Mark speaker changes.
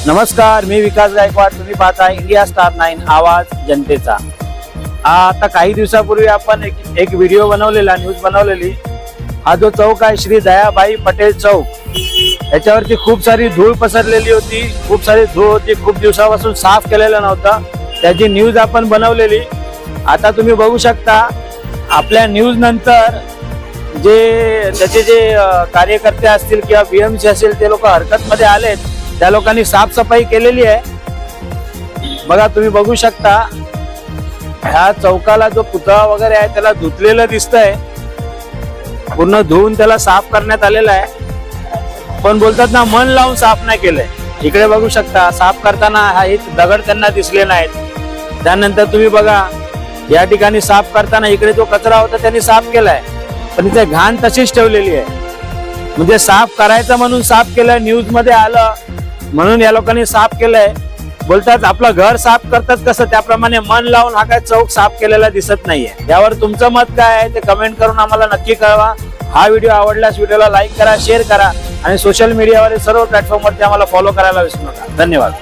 Speaker 1: नमस्कार, मी विकास गायकवाड. तुम्ही पाहता इंडिया स्टार 9 आवाज जनतेचा. आता काही दिवसापूर्वी आपण एक व्हिडिओ बनवलेला, न्यूज बनवलेली. हा जो चौक आहे श्री दयाबाई पटेल चौक, याच्यावरती खूप सारी धूळ पसरलेली होती. खूप सारी धूळ होती, खूप दिवसापासून साफ केलेलं नव्हतं. त्याची न्यूज आपण बनवलेली. आता तुम्ही बघू शकता आपल्या न्यूज नंतर त्याचे जे कार्यकर्ते असतील किंवा बीएमसी असेल ते लोक हरकत मध्ये आलेत. त्या लोकांनी साफसफाई केलेली आहे. बघा, तुम्ही बघू शकता ह्या चौकाला जो पुतळा वगैरे आहे त्याला धुतलेलं दिसतंय. पूर्ण धुवून त्याला साफ करण्यात आलेला आहे. पण बोलतात ना, मन लावून साफ नाही केलंय. इकडे बघू शकता साफ करताना हा एक दगड त्यांना दिसले नाहीत. त्यानंतर तुम्ही बघा या ठिकाणी साफ करताना इकडे जो कचरा होता त्यांनी साफ केलाय, पण इथे घाण तशीच ठेवलेली आहे. म्हणजे साफ करायचं म्हणून साफ केलंय, न्यूज मध्ये आलं म्हणून या लोकांनी साफ केलंय. बोलतात आपलं घर साफ करतात कसं, त्याप्रमाणे मन लावून हा काय चौक साफ केलेला दिसत नाहीये. यावर तुमचं मत काय आहे ते कमेंट करून आम्हाला नक्की कळवा. हा व्हिडिओ आवडल्यास व्हिडिओला लाईक करा, शेअर करा आणि सोशल मीडियावर सर्व प्लॅटफॉर्मवरती आम्हाला फॉलो करायला विसरू नका. धन्यवाद.